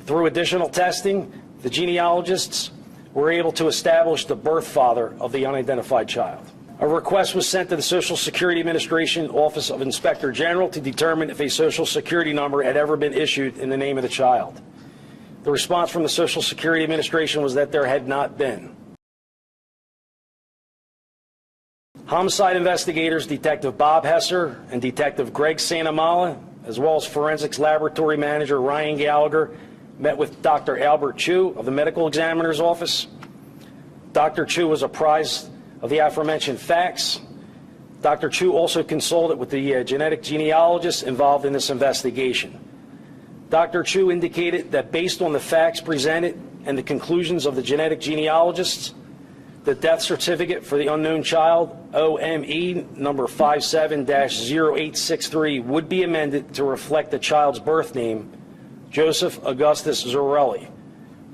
Through additional testing, the genealogists were able to establish the birth father of the unidentified child. A request was sent to the Social Security Administration Office of Inspector General to determine if a Social Security number had ever been issued in the name of the child. The response from the Social Security Administration was that there had not been. Homicide investigators, Detective Bob Hesser and Detective Greg Santamala, as well as Forensics Laboratory Manager Ryan Gallagher, met with Dr. Albert Chu of the Medical Examiner's Office. Dr. Chu was apprised of the aforementioned facts. Dr. Chu also consulted with the genetic genealogists involved in this investigation. Dr. Chu indicated that based on the facts presented and the conclusions of the genetic genealogists, the death certificate for the unknown child, OME number 57-0863, would be amended to reflect the child's birth name, Joseph Augustus Zarelli.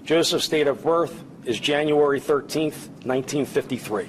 Joseph's date of birth is January 13th, 1953.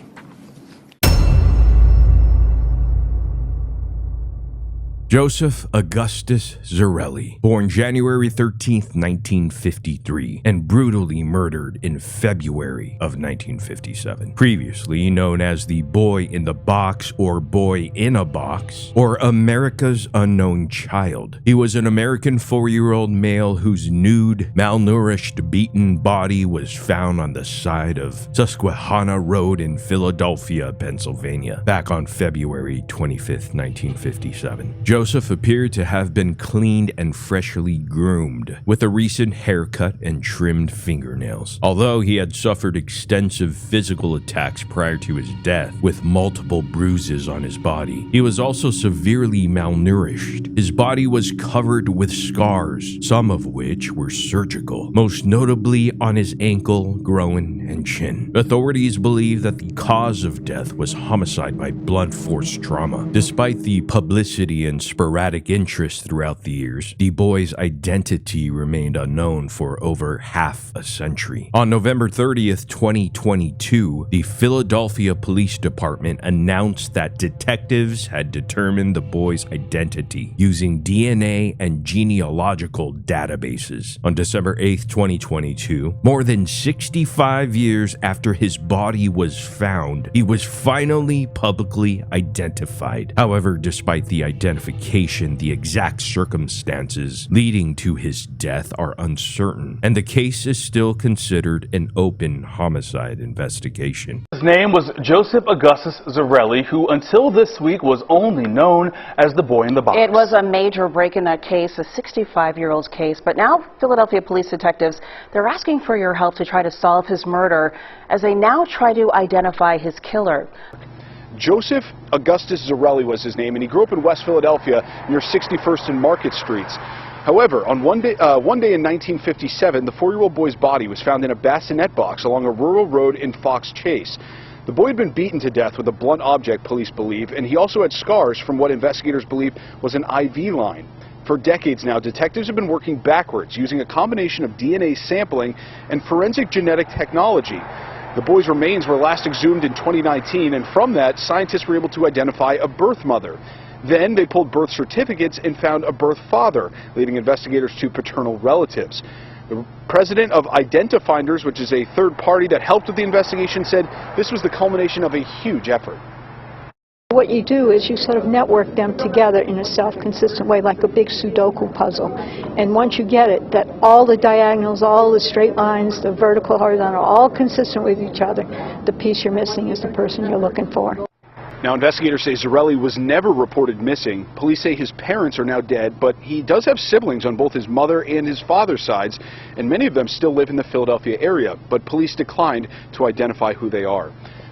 Joseph Augustus Zarelli, born January 13, 1953, and brutally murdered in February of 1957. Previously known as the Boy in the Box or Boy in a Box, or America's Unknown Child. He was an American 4-year-old male whose nude, malnourished, beaten body was found on the side of Susquehanna Road in Philadelphia, Pennsylvania, back on February 25, 1957. Joseph appeared to have been cleaned and freshly groomed, with a recent haircut and trimmed fingernails. Although he had suffered extensive physical attacks prior to his death, with multiple bruises on his body, he was also severely malnourished. His body was covered with scars, some of which were surgical, most notably on his ankle, groin, and chin. Authorities believe that the cause of death was homicide by blunt force trauma. Despite the publicity and sporadic interest throughout the years, the boy's identity remained unknown for over half a century. On November 30th, 2022, the Philadelphia Police Department announced that detectives had determined the boy's identity using DNA and genealogical databases. On December 8th, 2022, more than 65 years after his body was found, he was finally publicly identified. However, despite the identification, the exact circumstances leading to his death are uncertain, and the case is still considered an open homicide investigation. His name was Joseph Augustus Zarelli, who until this week was only known as the Boy in the Box. It was a major break in that case, a 65-year-old's case, but now Philadelphia police detectives, they're asking for your help to try to solve his murder as they now try to identify his killer. Joseph Augustus Zarelli was his name, and he grew up in West Philadelphia near 61st and Market Streets. However, on one day in 1957, the 4-year-old boy's body was found in a bassinet box along a rural road in Fox Chase. The boy had been beaten to death with a blunt object, police believe, and he also had scars from what investigators believe was an IV line. For decades now, detectives have been working backwards, using a combination of DNA sampling and forensic genetic technology. The boy's remains were last exhumed in 2019, and from that, scientists were able to identify a birth mother. Then they pulled birth certificates and found a birth father, leading investigators to paternal relatives. The president of Identifinders, which is a third party that helped with the investigation, said this was the culmination of a huge effort. What you do is you sort of network them together in a self-consistent way, like a big Sudoku puzzle. And once you get it, that all the diagonals, all the straight lines, the vertical, horizontal, are all consistent with each other, the piece you're missing is the person you're looking for. Now, investigators say Zarelli was never reported missing. Police say his parents are now dead, but he does have siblings on both his mother and his father's sides, and many of them still live in the Philadelphia area, but police declined to identify who they are.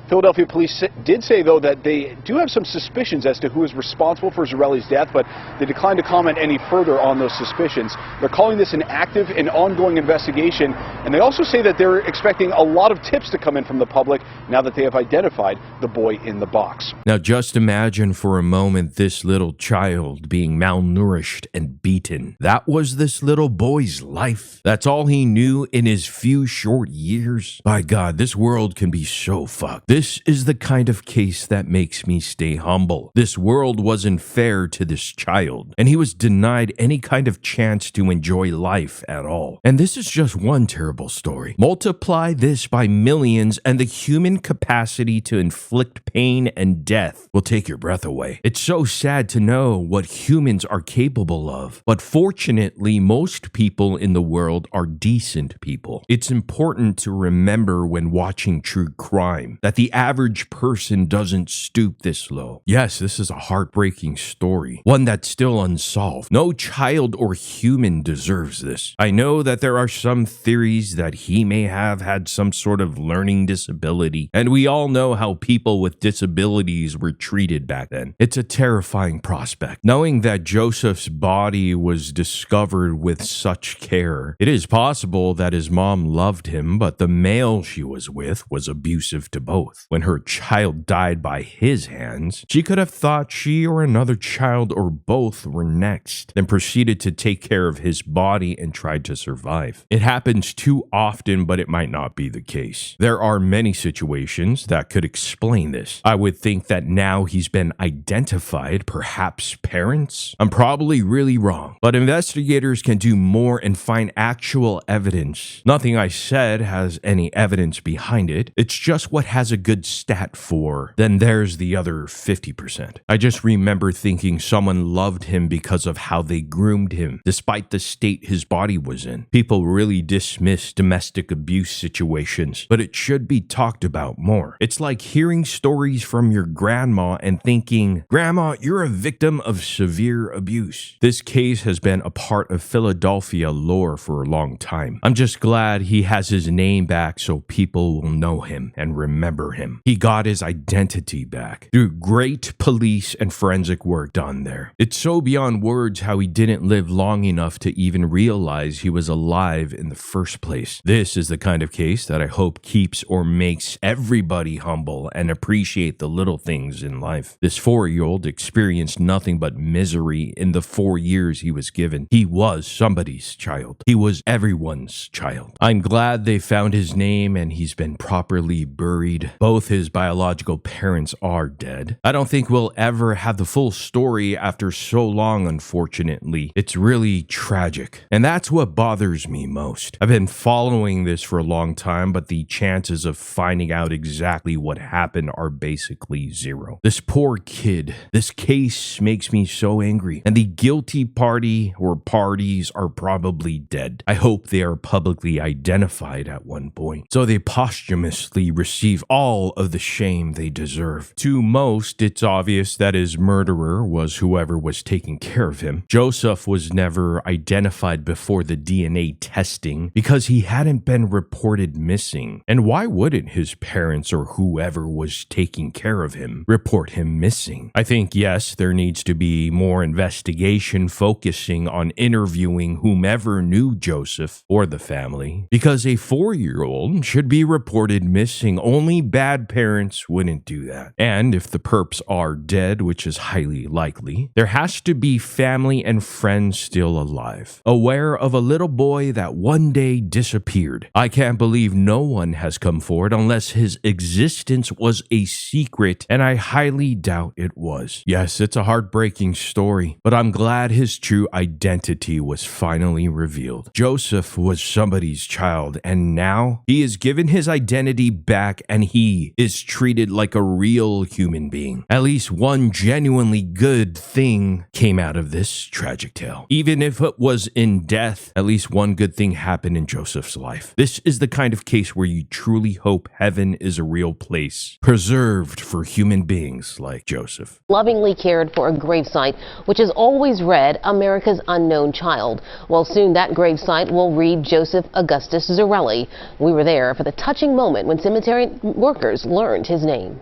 Philadelphia police did say, though, that they do have some suspicions as to who is responsible for Zarelli's death, but they declined to comment any further on those suspicions. They're calling this an active and ongoing investigation, and they also say that they're expecting a lot of tips to come in from the public now that they have identified the boy in the box. Now just imagine for a moment this little child being malnourished and beaten. That was this little boy's life. That's all he knew in his few short years. By God, this world can be so fucked. This This is the kind of case that makes me stay humble. This world wasn't fair to this child, and he was denied any kind of chance to enjoy life at all. And this is just one terrible story. Multiply this by millions, and the human capacity to inflict pain and death will take your breath away. It's so sad to know what humans are capable of, but fortunately, most people in the world are decent people. It's important to remember when watching true crime that the average person doesn't stoop this low. Yes, this is a heartbreaking story, one that's still unsolved. No child or human deserves this. I know that there are some theories that he may have had some sort of learning disability, and we all know how people with disabilities were treated back then. It's a terrifying prospect. Knowing that Joseph's body was discovered with such care, it is possible that his mom loved him, but the male she was with was abusive to both. When her child died by his hands, she could have thought she or another child or both were next, then proceeded to take care of his body and tried to survive. It happens too often, but it might not be the case. There are many situations that could explain this. I would think that now he's been identified, perhaps parents? I'm probably really wrong, but investigators can do more and find actual evidence. Nothing I said has any evidence behind it. It's just what has a good stat for. Then there's the other 50%. I just remember thinking someone loved him because of how they groomed him, despite the state his body was in. People really dismiss domestic abuse situations, but it should be talked about more. It's like hearing stories from your grandma and thinking, "Grandma, you're a victim of severe abuse." This case has been a part of Philadelphia lore for a long time. I'm just glad he has his name back so people will know him and remember him. He got his identity back through great police and forensic work done there. It's so beyond words how he didn't live long enough to even realize he was alive in the first place. This is the kind of case that I hope keeps or makes everybody humble and appreciate the little things in life. This 4-year-old experienced nothing but misery in the 4 years he was given. He was somebody's child. He was everyone's child. I'm glad they found his name and he's been properly buried. Both his biological parents are dead. I don't think we'll ever have the full story after so long, unfortunately. It's really tragic, and that's what bothers me most. I've been following this for a long time, but the chances of finding out exactly what happened are basically zero. This poor kid, this case makes me so angry, and the guilty party or parties are probably dead. I hope they are publicly identified at one point, so they posthumously receive all of the shame they deserve. To most, it's obvious that his murderer was whoever was taking care of him. Joseph was never identified before the DNA testing because he hadn't been reported missing. And why wouldn't his parents or whoever was taking care of him report him missing? I think, yes, there needs to be more investigation focusing on interviewing whomever knew Joseph or the family, because a 4-year-old should be reported missing. Only bad parents wouldn't do that. And if the perps are dead, which is highly likely, there has to be family and friends still alive, aware of a little boy that one day disappeared. I can't believe no one has come forward unless his existence was a secret, and I highly doubt it was. Yes, it's a heartbreaking story, but I'm glad his true identity was finally revealed. Joseph was somebody's child, and now he is given his identity back and he is treated like a real human being. At least one genuinely good thing came out of this tragic tale. Even if it was in death, at least one good thing happened in Joseph's life. This is the kind of case where you truly hope heaven is a real place, preserved for human beings like Joseph. Lovingly cared for a gravesite, which has always read America's Unknown Child. Well, soon that gravesite will read Joseph Augustus Zarelli. We were there for the touching moment when cemetery workers learned his name.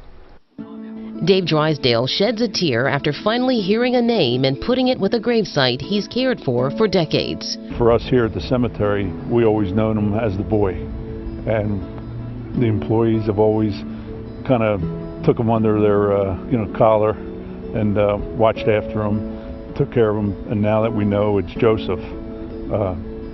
Dave Drysdale sheds a tear after finally hearing a name and putting it with a gravesite he's cared for decades. For us here at the cemetery, we always known him as the boy, and the employees have always kind of took him under their collar and watched after him, took care of him, and now that we know it's Joseph,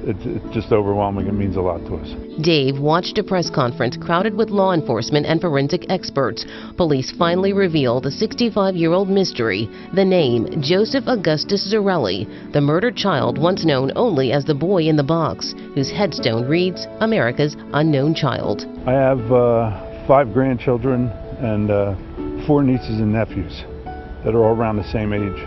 it's just overwhelming. It means a lot to us. Dave watched a press conference crowded with law enforcement and forensic experts. Police finally revealed the 65-year-old mystery, the name Joseph Augustus Zarelli, the murdered child once known only as the boy in the box, whose headstone reads, America's unknown child. I have 5 grandchildren and 4 nieces and nephews that are all around the same age.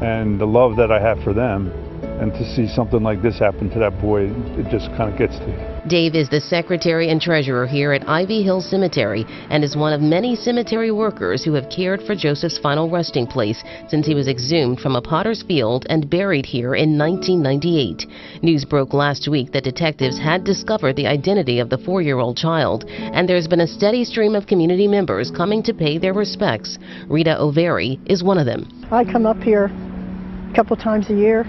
And the love that I have for them, and to see something like this happen to that boy, it just kind of gets to you. Dave is the secretary and treasurer here at Ivy Hill Cemetery and is one of many cemetery workers who have cared for Joseph's final resting place since he was exhumed from a potter's field and buried here in 1998. News broke last week that detectives had discovered the identity of the 4-year-old child, and there's been a steady stream of community members coming to pay their respects. Rita O'Very is one of them. I come up here a couple times a year.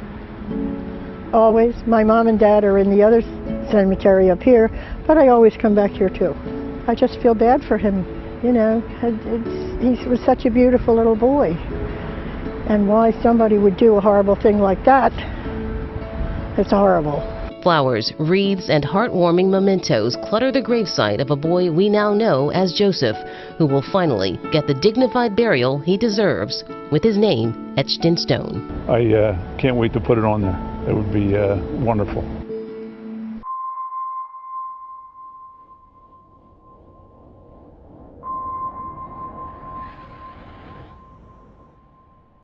Always. My mom and dad are in the other cemetery up here, but I always come back here too. I just feel bad for him, you know. He was such a beautiful little boy. And why somebody would do a horrible thing like that, it's horrible. Flowers, wreaths, and heartwarming mementos clutter the gravesite of a boy we now know as Joseph, who will finally get the dignified burial he deserves, with his name etched in stone. I can't wait to put it on there. It would be wonderful.